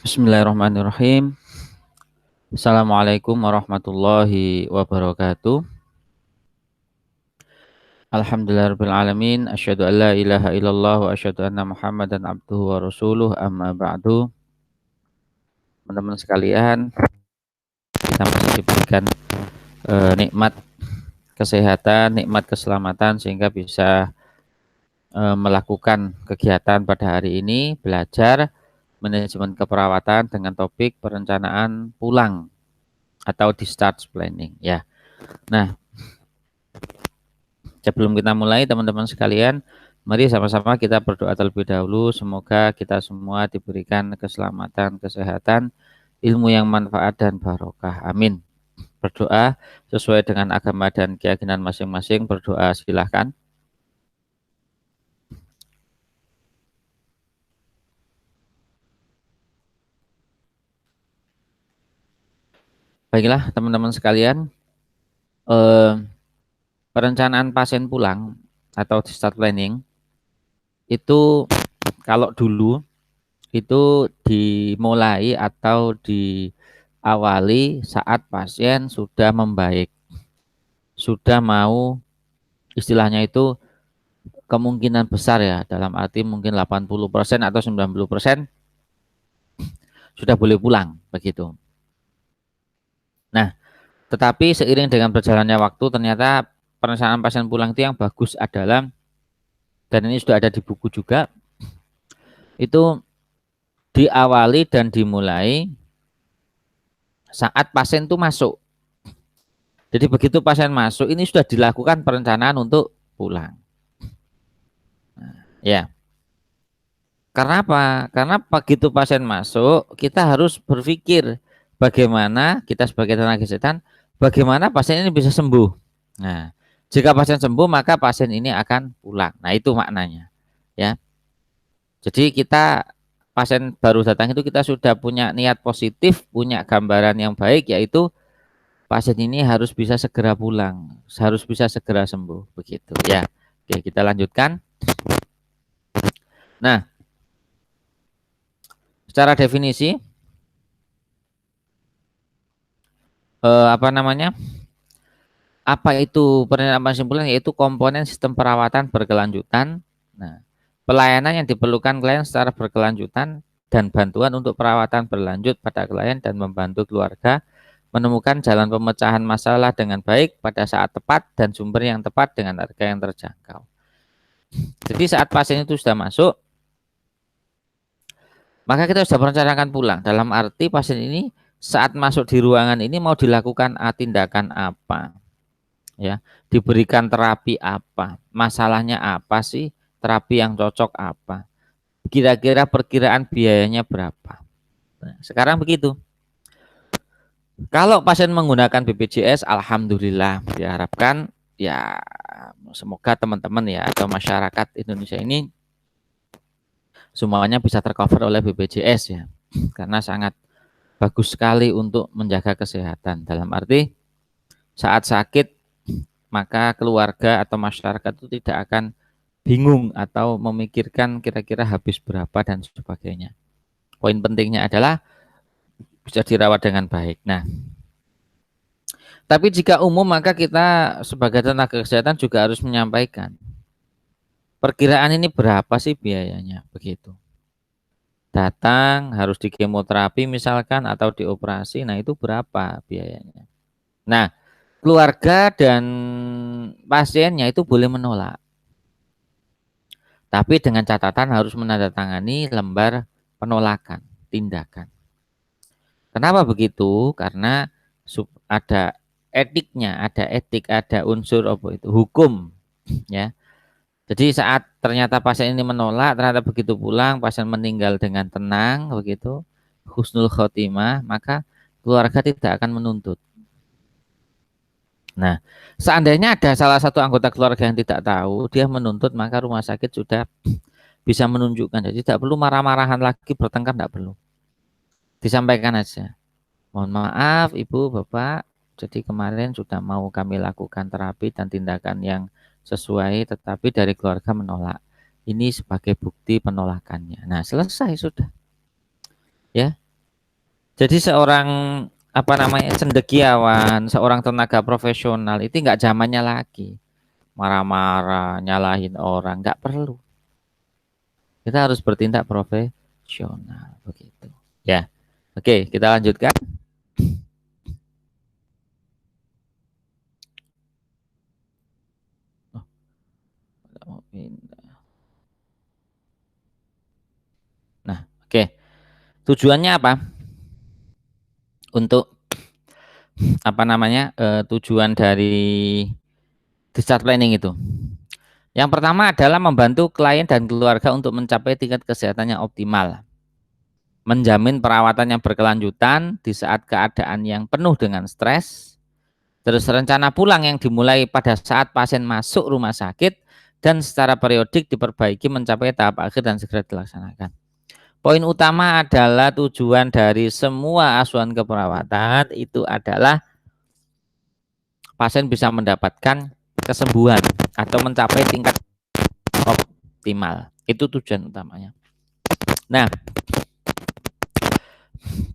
Bismillahirrahmanirrahim. Assalamualaikum warahmatullahi wabarakatuh. Alhamdulillahirabbil alamin. Asyhadu an la ilaha illallah wa asyhadu anna Muhammadan abduhu wa rasuluh. Amma ba'du. Teman-teman sekalian, kita masih diberikan nikmat kesehatan, nikmat keselamatan sehingga bisa melakukan kegiatan pada hari ini, belajar manajemen keperawatan dengan topik perencanaan pulang atau discharge planning ya. Nah, sebelum kita mulai teman-teman sekalian, mari sama-sama kita berdoa terlebih dahulu. Semoga kita semua diberikan keselamatan, kesehatan, ilmu yang manfaat dan barokah. Amin. Berdoa sesuai dengan agama dan keyakinan masing-masing. Berdoa silahkan. Baiklah teman-teman sekalian, perencanaan pasien pulang atau discharge planning itu kalau dulu itu dimulai atau diawali saat pasien sudah membaik, sudah mau istilahnya itu kemungkinan besar ya, dalam arti mungkin 80% atau 90% sudah boleh pulang begitu. Nah, tetapi seiring dengan berjalannya waktu ternyata perencanaan pasien pulang itu yang bagus adalah, dan ini sudah ada di buku juga, itu diawali dan dimulai saat pasien itu masuk. Jadi begitu pasien masuk ini sudah dilakukan perencanaan untuk pulang. Ya. Karena apa? Karena begitu pasien masuk, kita harus berpikir bagaimana kita sebagai tenaga kesehatan, bagaimana pasien ini bisa sembuh. Nah, jika pasien sembuh, maka pasien ini akan pulang. Nah, itu maknanya. Ya. Jadi kita pasien baru datang itu kita sudah punya niat positif, punya gambaran yang baik, yaitu pasien ini harus bisa segera pulang, harus bisa segera sembuh, begitu ya. Oke, kita lanjutkan. Nah, secara definisi apa namanya? Apa itu perencanaan pasien pulang? Yaitu komponen sistem perawatan berkelanjutan. Nah, pelayanan yang diperlukan klien secara berkelanjutan dan bantuan untuk perawatan berlanjut pada klien dan membantu keluarga menemukan jalan pemecahan masalah dengan baik pada saat tepat dan sumber yang tepat dengan harga yang terjangkau. Jadi saat pasien itu sudah masuk, maka kita sudah merencanakan pulang. Dalam arti pasien ini saat masuk di ruangan ini mau dilakukan tindakan apa, ya, diberikan terapi apa, masalahnya apa sih, terapi yang cocok apa, kira-kira perkiraan biayanya berapa. Nah, sekarang begitu. Kalau pasien menggunakan BPJS, alhamdulillah, diharapkan ya semoga teman-teman ya atau masyarakat Indonesia ini semuanya bisa tercover oleh BPJS ya, karena sangat bagus sekali untuk menjaga kesehatan. Dalam arti saat sakit maka keluarga atau masyarakat itu tidak akan bingung atau memikirkan kira-kira habis berapa dan sebagainya. Poin pentingnya adalah bisa dirawat dengan baik. Nah, tapi jika umum maka kita sebagai tenaga kesehatan juga harus menyampaikan perkiraan ini berapa sih biayanya begitu. Datang harus di kemoterapi misalkan atau dioperasi, nah itu berapa biayanya. Nah, keluarga dan pasiennya itu boleh menolak. Tapi dengan catatan harus menandatangani lembar penolakan, tindakan. Kenapa begitu? Karena ada etiknya, ada etik, ada unsur apa itu hukum, ya. Jadi saat ternyata pasien ini menolak, ternyata begitu pulang pasien meninggal dengan tenang begitu, husnul khotimah, maka keluarga tidak akan menuntut. Nah, seandainya ada salah satu anggota keluarga yang tidak tahu, dia menuntut, maka rumah sakit sudah bisa menunjukkan. Jadi tidak perlu marah-marahan lagi, bertengkar tidak perlu. Disampaikan aja. Mohon maaf Ibu, Bapak, jadi kemarin sudah mau kami lakukan terapi dan tindakan yang sesuai, tetapi dari keluarga menolak. Ini sebagai bukti penolakannya. Nah, selesai sudah. Ya. Jadi seorang cendekiawan, seorang tenaga profesional itu nggak zamannya lagi marah-marah, nyalahin orang, nggak perlu. Kita harus bertindak profesional begitu. Ya, oke, kita lanjutkan. Nah, oke. Tujuannya apa? Untuk tujuan dari discharge planning itu. Yang pertama adalah membantu klien dan keluarga untuk mencapai tingkat kesehatan yang optimal, menjamin perawatan yang berkelanjutan di saat keadaan yang penuh dengan stres, terus rencana pulang yang dimulai pada saat pasien masuk rumah sakit dan secara periodik diperbaiki mencapai tahap akhir dan segera dilaksanakan. Poin utama adalah tujuan dari semua asuhan keperawatan itu adalah pasien bisa mendapatkan kesembuhan atau mencapai tingkat optimal. Itu tujuan utamanya. Nah,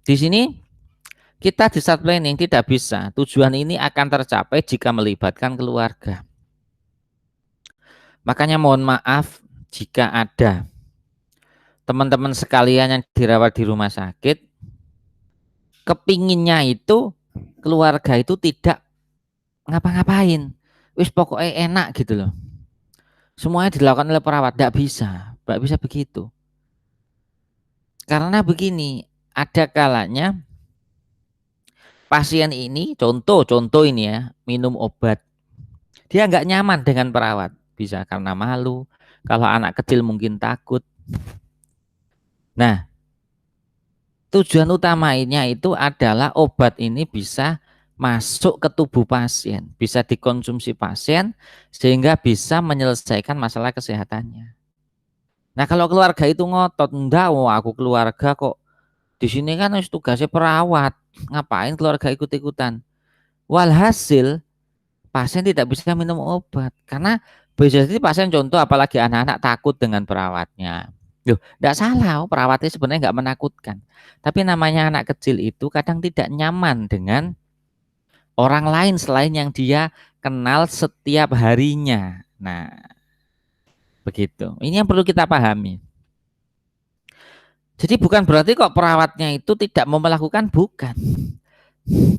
di sini kita di start planning tidak bisa. Tujuan ini akan tercapai jika melibatkan keluarga. Makanya mohon maaf jika ada teman-teman sekalian yang dirawat di rumah sakit, kepinginnya itu keluarga itu tidak ngapa-ngapain. Wis pokoknya enak gitu loh. Semuanya dilakukan oleh perawat, tidak bisa begitu. Karena begini, ada kalanya pasien ini, contoh ini ya, minum obat, dia nggak nyaman dengan perawat, bisa karena malu, kalau anak kecil mungkin takut. Nah, tujuan utamanya itu adalah obat ini bisa masuk ke tubuh pasien, bisa dikonsumsi pasien sehingga bisa menyelesaikan masalah kesehatannya. Nah, kalau keluarga itu ngotot, enggak, aku keluarga kok. Di sini kan harus tugasnya perawat. Ngapain keluarga ikut-ikutan? Walhasil pasien tidak bisa minum obat karena bisa jadi pasien contoh apalagi anak-anak takut dengan perawatnya. Loh, tidak salah, perawatnya sebenarnya nggak menakutkan. Tapi namanya anak kecil itu kadang tidak nyaman dengan orang lain selain yang dia kenal setiap harinya. Nah, begitu. Ini yang perlu kita pahami. Jadi bukan berarti kok perawatnya itu tidak mau melakukan, bukan.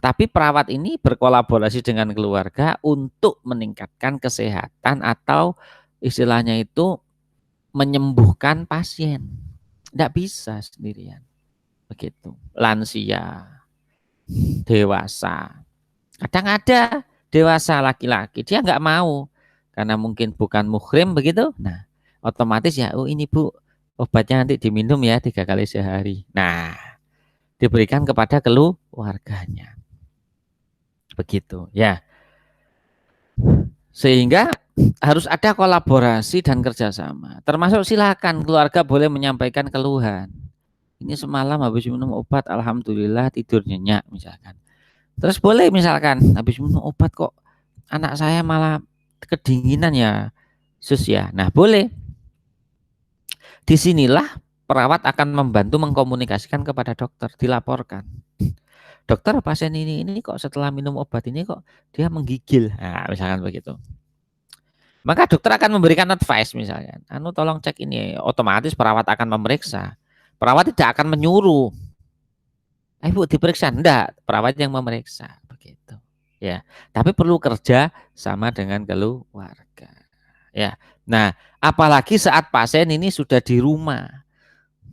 Tapi perawat ini berkolaborasi dengan keluarga untuk meningkatkan kesehatan atau istilahnya itu menyembuhkan pasien. Tidak bisa sendirian. Begitu. Lansia, dewasa. Kadang ada dewasa laki-laki, dia nggak mau karena mungkin bukan muhrim begitu. Nah, otomatis ya, oh ini Bu, obatnya nanti diminum ya 3 kali sehari. Nah, diberikan kepada keluarganya. Begitu ya. Sehingga harus ada kolaborasi dan kerjasama. Termasuk silakan keluarga boleh menyampaikan keluhan. Ini semalam habis minum obat, alhamdulillah tidur nyenyak misalkan. Terus boleh misalkan habis minum obat kok anak saya malah kedinginan ya, sus ya. Nah boleh. Disinilah perawat akan membantu mengkomunikasikan kepada dokter, dilaporkan. Dokter, pasien ini kok setelah minum obat ini kok dia menggigil. Nah, misalkan begitu. Maka dokter akan memberikan advice misalnya, tolong cek ini, otomatis perawat akan memeriksa. Perawat tidak akan menyuruh, Bu diperiksa, enggak, perawat yang memeriksa, begitu. Ya, tapi perlu kerja sama dengan keluarga. Ya, nah, apalagi saat pasien ini sudah di rumah.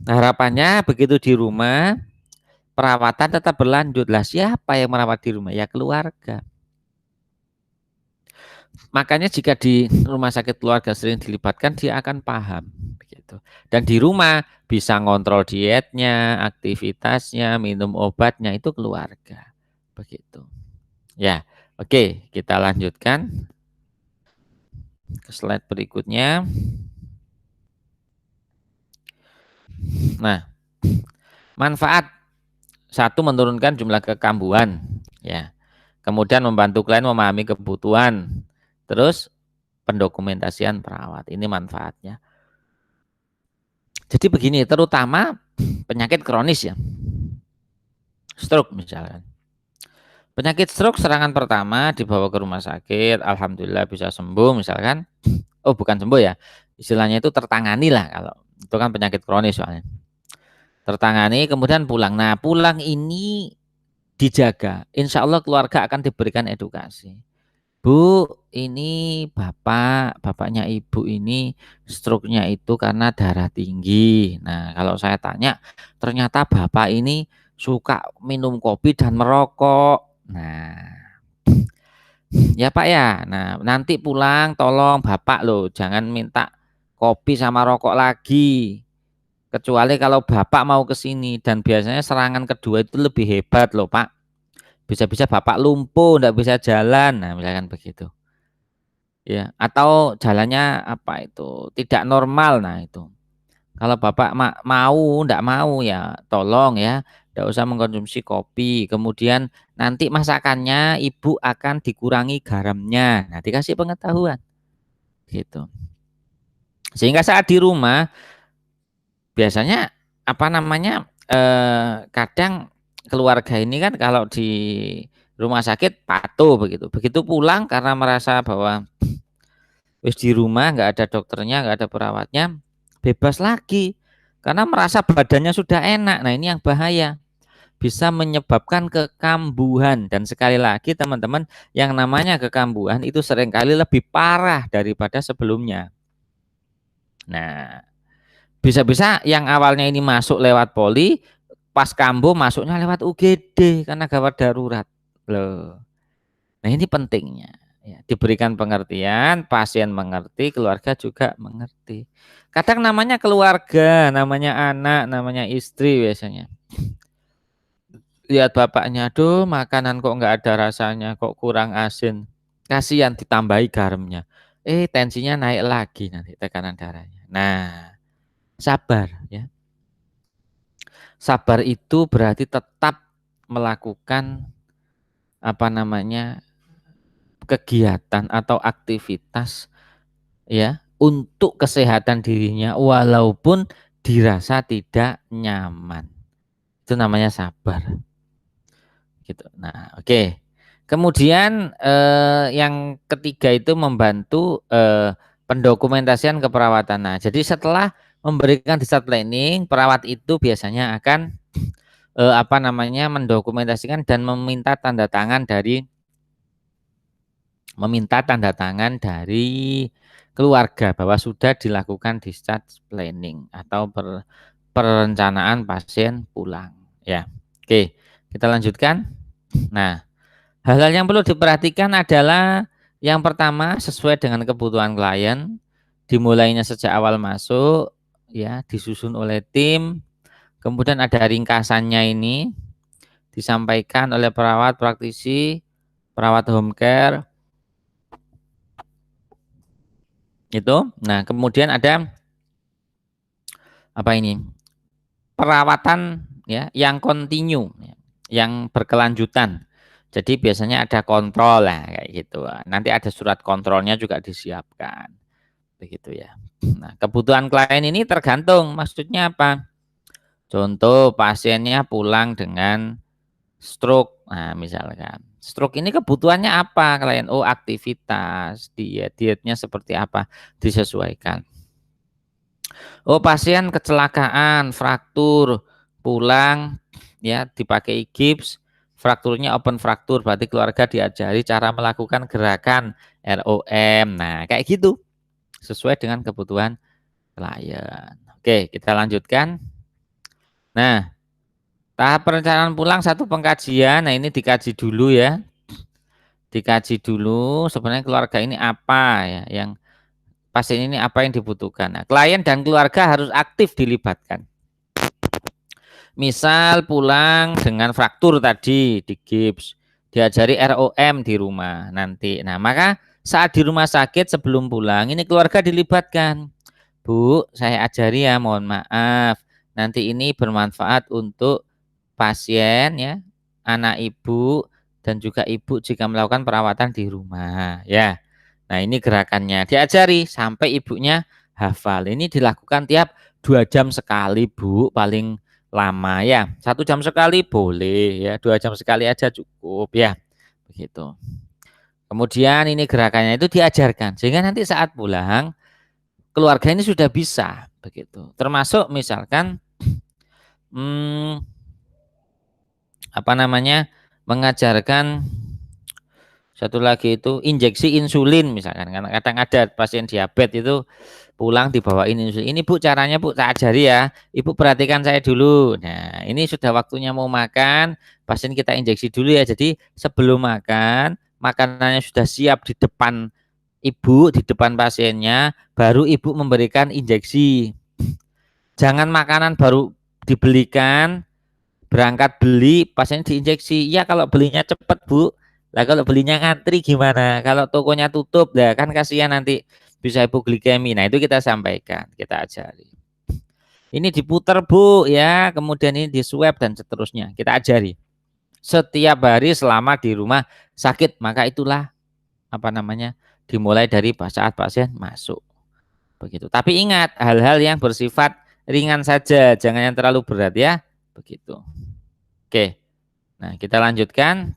Harapannya begitu di rumah, perawatan tetap berlanjut. Lah siapa yang merawat di rumah? Ya keluarga. Makanya jika di rumah sakit keluarga sering dilibatkan, dia akan paham begitu. Dan di rumah bisa ngontrol dietnya, aktivitasnya, minum obatnya itu keluarga. Begitu. Ya, oke, kita lanjutkan ke slide berikutnya. Nah, manfaat satu, menurunkan jumlah kekambuhan, ya. Kemudian membantu klien memahami kebutuhan. Terus pendokumentasian perawat. Ini manfaatnya. Jadi begini, terutama penyakit kronis ya. stroke misalkan. Penyakit stroke serangan pertama dibawa ke rumah sakit, alhamdulillah bisa sembuh misalkan. Oh, bukan sembuh ya. Istilahnya itu tertangani lah kalau itu kan penyakit kronis soalnya. Tertangani kemudian pulang. Nah, pulang ini dijaga. Insya Allah keluarga akan diberikan edukasi. Bu, ini bapaknya ibu ini stroke-nya itu karena darah tinggi. Nah, kalau saya tanya, ternyata bapak ini suka minum kopi dan merokok. Nah, ya Pak ya. Nah, nanti pulang tolong bapak loh, jangan minta kopi sama rokok lagi. Kecuali kalau bapak mau ke sini dan biasanya serangan kedua itu lebih hebat loh Pak. Bisa-bisa bapak lumpuh, enggak bisa jalan. Nah, misalkan begitu. Ya, atau jalannya apa itu tidak normal. Nah, itu. Kalau bapak mau, enggak mau ya, tolong ya, enggak usah mengkonsumsi kopi. Kemudian nanti masakannya ibu akan dikurangi garamnya. Nah, dikasih pengetahuan gitu. Sehingga saat di rumah biasanya apa namanya kadang keluarga ini kan kalau di rumah sakit patuh begitu. Begitu pulang karena merasa bahwa wis di rumah nggak ada dokternya, nggak ada perawatnya, bebas lagi karena merasa badannya sudah enak. Nah, ini yang bahaya. Bisa menyebabkan kekambuhan dan sekali lagi teman-teman yang namanya kekambuhan itu seringkali lebih parah daripada sebelumnya. Nah, bisa-bisa yang awalnya ini masuk lewat poli, pas kambuh masuknya lewat UGD karena gawat darurat. Loh. Nah, ini pentingnya ya, diberikan pengertian, pasien mengerti, keluarga juga mengerti. Kadang namanya keluarga, namanya anak, namanya istri biasanya. Lihat bapaknya, aduh makanan kok nggak ada rasanya, kok kurang asin. Kasihan ditambahi garamnya. Tensinya naik lagi nanti tekanan darahnya. Nah, sabar ya. Sabar itu berarti tetap melakukan apa namanya kegiatan atau aktivitas ya untuk kesehatan dirinya walaupun dirasa tidak nyaman. Itu namanya sabar gitu. Nah, oke. Kemudian yang ketiga itu membantu pendokumentasian keperawatan. Nah, jadi setelah memberikan discharge planning, perawat itu biasanya akan apa namanya mendokumentasikan dan meminta tanda tangan dari keluarga bahwa sudah dilakukan discharge planning atau perencanaan pasien pulang ya. Oke, kita lanjutkan. Nah, hal-hal yang perlu diperhatikan adalah yang pertama sesuai dengan kebutuhan klien, dimulainya sejak awal masuk ya, disusun oleh tim, kemudian ada ringkasannya ini disampaikan oleh perawat praktisi, perawat home care itu. Nah, kemudian ada apa ini? Perawatan ya yang kontinu, ya, yang berkelanjutan. Jadi biasanya ada kontrol lah kayak gitu. Nanti ada surat kontrolnya juga disiapkan. Begitu ya. Nah, kebutuhan klien ini tergantung maksudnya apa? Contoh pasiennya pulang dengan stroke. Nah, misalkan stroke ini kebutuhannya apa klien? Oh, aktivitas, dietnya seperti apa? Disesuaikan. Oh, pasien kecelakaan, fraktur, pulang ya dipakai gips, frakturnya open fraktur, berarti keluarga diajari cara melakukan gerakan ROM. Nah, kayak gitu. Sesuai dengan kebutuhan klien. Oke, kita lanjutkan. Nah, tahap perencanaan pulang satu pengkajian. Nah, ini dikaji dulu ya. Dikaji dulu sebenarnya keluarga ini apa ya yang pasien ini apa yang dibutuhkan. Nah, klien dan keluarga harus aktif dilibatkan. Misal pulang dengan fraktur tadi di gips, diajari ROM di rumah nanti. Nah, maka saat di rumah sakit sebelum pulang ini keluarga dilibatkan. Bu, saya ajari ya, mohon maaf. Nanti ini bermanfaat untuk pasien ya, anak ibu dan juga ibu jika melakukan perawatan di rumah ya. Nah, ini gerakannya diajari sampai ibunya hafal. Ini dilakukan tiap 2 jam sekali, Bu, paling lama ya. 1 jam sekali boleh ya, 2 jam sekali aja cukup ya. Begitu. Kemudian ini gerakannya itu diajarkan sehingga nanti saat pulang keluarga ini sudah bisa begitu. Termasuk misalkan hmm, apa namanya mengajarkan satu lagi itu injeksi insulin misalkan, karena kadang ada pasien diabetes itu pulang dibawain insulin. Ini Bu caranya Bu tak ajari ya. Ibu perhatikan saya dulu. Nah ini sudah waktunya mau makan, pasien kita injeksi dulu ya. Jadi sebelum makan, makanannya sudah siap di depan ibu, di depan pasiennya, baru ibu memberikan injeksi. Jangan makanan baru dibelikan, berangkat beli, pasien diinjeksi. Ya kalau belinya cepat Bu. Lah kalau belinya ngantri gimana? Kalau tokonya tutup, lah kan kasihan nanti bisa hipoglikemi. Nah itu kita sampaikan, kita ajari. Ini diputar Bu ya, kemudian ini di swab dan seterusnya. Kita ajari. Setiap hari selama di rumah sakit, maka itulah apa namanya? Dimulai dari saat pasien masuk. Begitu. Tapi ingat hal-hal yang bersifat ringan saja, jangan yang terlalu berat ya. Begitu. Oke. Nah, kita lanjutkan.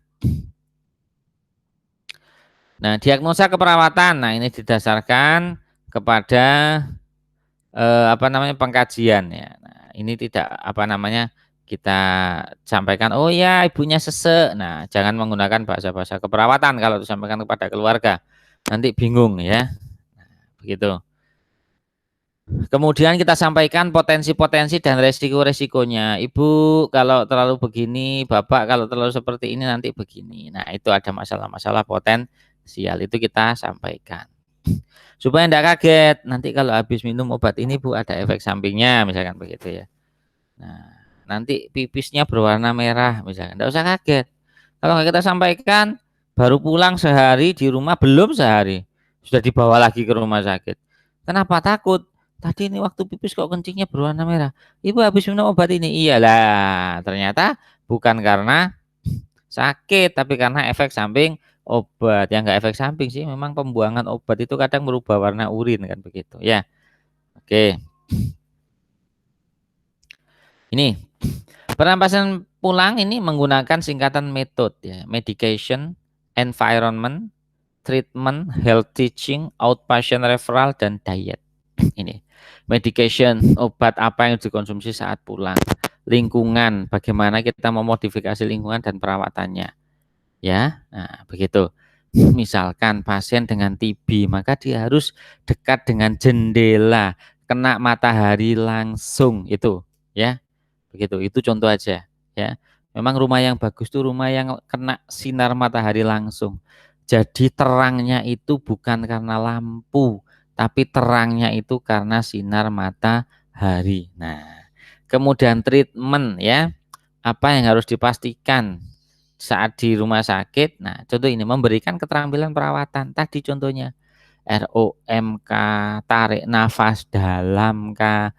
Nah, diagnosa keperawatan. Nah, ini didasarkan kepada apa namanya pengkajian ya. Nah, ini tidak apa namanya kita sampaikan oh ya ibunya sesek. Nah, jangan menggunakan bahasa-bahasa keperawatan kalau disampaikan kepada keluarga. Nanti bingung ya. Nah, begitu. Kemudian kita sampaikan potensi-potensi dan resiko-resikonya. Ibu kalau terlalu begini, Bapak kalau terlalu seperti ini nanti begini. Nah, itu ada masalah-masalah potensial itu kita sampaikan. Supaya tidak kaget, nanti kalau habis minum obat ini Bu ada efek sampingnya, misalkan begitu ya. Nah, nanti pipisnya berwarna merah, misalkan. Tidak usah kaget. Kalau nggak kita sampaikan, baru pulang sehari di rumah belum sehari, sudah dibawa lagi ke rumah sakit. Kenapa takut? Tadi ini waktu pipis kok kencingnya berwarna merah. Ibu habis minum obat ini. Iyalah, ternyata bukan karena sakit, tapi karena efek samping obat. Yang enggak efek samping sih, memang pembuangan obat itu kadang merubah warna urin kan begitu ya. Oke. Ini pernapasan pulang ini menggunakan singkatan metode ya, medication, environment, treatment, health teaching, outpatient referral dan diet. Ini medication, obat apa yang dikonsumsi saat pulang, lingkungan, bagaimana kita memodifikasi lingkungan dan perawatannya. Ya, nah, begitu. Misalkan pasien dengan TB, maka dia harus dekat dengan jendela, kena matahari langsung itu, ya. Begitu. Itu contoh aja, ya. Memang rumah yang bagus itu rumah yang kena sinar matahari langsung. Jadi terangnya itu bukan karena lampu, tapi terangnya itu karena sinar matahari. Nah, kemudian treatment ya. Apa yang harus dipastikan saat di rumah sakit? Nah, contoh ini memberikan keterampilan perawatan. Tadi contohnya ROM kah, tarik nafas dalam kah,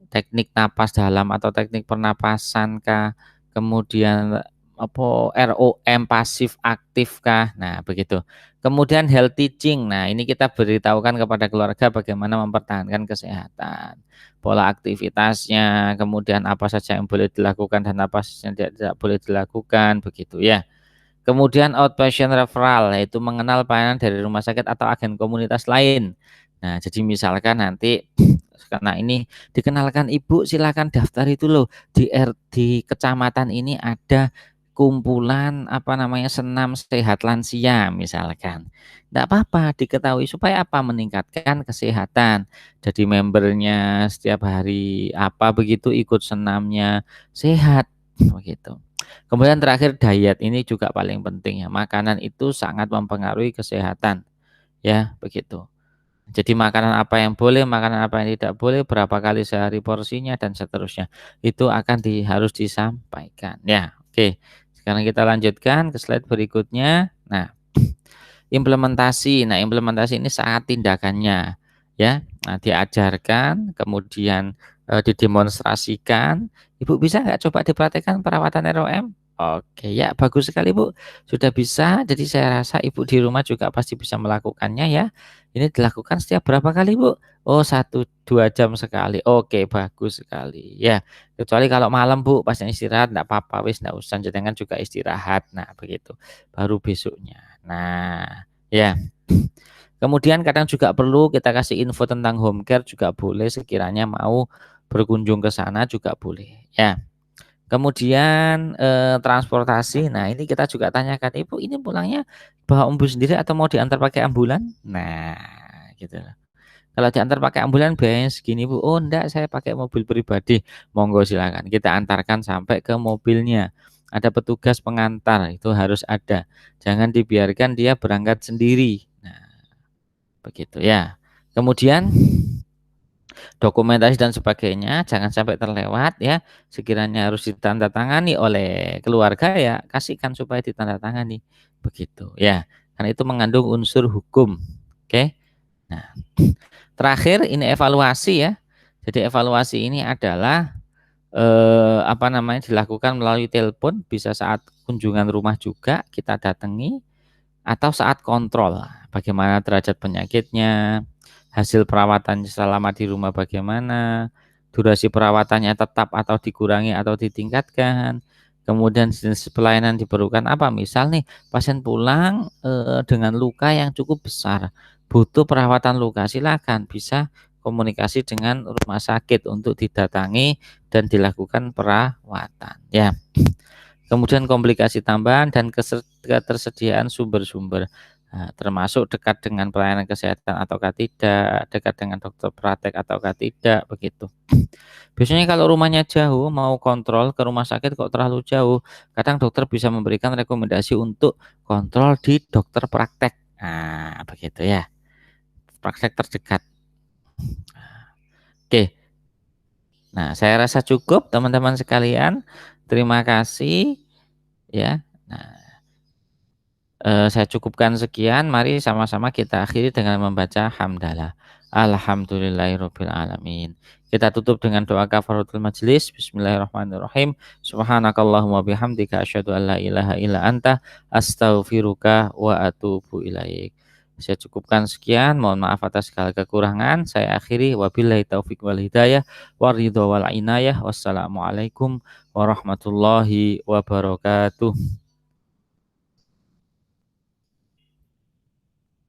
teknik napas dalam atau teknik pernapasan kah, kemudian apa ROM pasif aktif kah. Nah, begitu. Kemudian health teaching. Nah, ini kita beritahukan kepada keluarga bagaimana mempertahankan kesehatan. Pola aktivitasnya, kemudian apa saja yang boleh dilakukan dan apa saja yang tidak boleh dilakukan, begitu ya. Kemudian outpatient referral yaitu mengenal pelayanan dari rumah sakit atau agen komunitas lain. Nah, jadi misalkan nanti karena ini dikenalkan Ibu silakan daftar itu loh di kecamatan ini ada kumpulan apa namanya senam sehat lansia misalkan. Tidak apa-apa diketahui supaya apa meningkatkan kesehatan. Jadi membernya setiap hari apa begitu ikut senamnya sehat begitu. Kemudian terakhir diet ini juga paling penting ya. Makanan itu sangat mempengaruhi kesehatan ya begitu. Jadi makanan apa yang boleh, makanan apa yang tidak boleh, berapa kali sehari porsinya dan seterusnya. Itu akan harus disampaikan. Ya, oke. Sekarang kita lanjutkan ke slide berikutnya. Nah, implementasi. Nah, implementasi ini saat tindakannya ya. Nah, diajarkan, kemudian didemonstrasikan. Ibu bisa nggak coba dipraktekkan perawatan ROM? Oke, ya bagus sekali Bu, sudah bisa. Jadi saya rasa Ibu di rumah juga pasti bisa melakukannya ya. Ini dilakukan setiap berapa kali Bu? Oh 1-2 jam sekali. Oke, bagus sekali. Ya, kecuali kalau malam Bu, pas istirahat enggak apa-apa wis enggak usah jenengan juga istirahat. Nah, begitu. Baru besoknya. Nah, ya. Kemudian kadang juga perlu kita kasih info tentang home care juga boleh sekiranya mau berkunjung ke sana juga boleh. Ya. Kemudian, transportasi, nah ini kita juga tanyakan, "Ibu ini pulangnya bawa Ibu sendiri atau mau diantar pakai ambulan?" Nah, gitu loh. Kalau diantar pakai ambulan biayanya segini, Bu. "Oh enggak, saya pakai mobil pribadi." Monggo silakan, kita antarkan sampai ke mobilnya. Ada petugas pengantar, itu harus ada. Jangan dibiarkan dia berangkat sendiri. Nah, begitu ya. Kemudian dokumentasi dan sebagainya jangan sampai terlewat ya. Sekiranya harus ditandatangani oleh keluarga ya kasihkan supaya ditandatangani, begitu ya. Karena itu mengandung unsur hukum. Oke. Nah, terakhir ini evaluasi ya. Jadi evaluasi ini adalah apa namanya, dilakukan melalui telepon, bisa saat kunjungan rumah juga kita datangi atau saat kontrol, bagaimana derajat penyakitnya, hasil perawatan selama di rumah bagaimana, durasi perawatannya tetap atau dikurangi atau ditingkatkan, kemudian jenis pelayanan diperlukan apa, misal nih pasien pulang, dengan luka yang cukup besar, butuh perawatan luka, silakan bisa komunikasi dengan rumah sakit untuk didatangi dan dilakukan perawatan, ya. Kemudian komplikasi tambahan dan ketersediaan sumber-sumber, termasuk dekat dengan pelayanan kesehatan ataukah tidak, dekat dengan dokter praktek ataukah tidak, begitu. Biasanya kalau rumahnya jauh, mau kontrol ke rumah sakit kok terlalu jauh, kadang dokter bisa memberikan rekomendasi untuk kontrol di dokter praktek. Nah, begitu ya, praktek terdekat. Oke, nah saya rasa cukup teman-teman sekalian. Terima kasih ya. Nah, saya cukupkan sekian, mari sama-sama kita akhiri dengan membaca hamdalah. Alhamdulillahirabbil alamin. Kita tutup dengan doa kafaratul majelis. Bismillahirrahmanirrahim. Subhanakallahumma bihamdika asyhadu an la ilaha illa anta astaghfiruka wa atubu ilaik. Saya cukupkan sekian, mohon maaf atas segala kekurangan. Saya akhiri wabillahi taufik wal hidayah waridho wal inayah. Wassalamualaikum warahmatullahi wabarakatuh.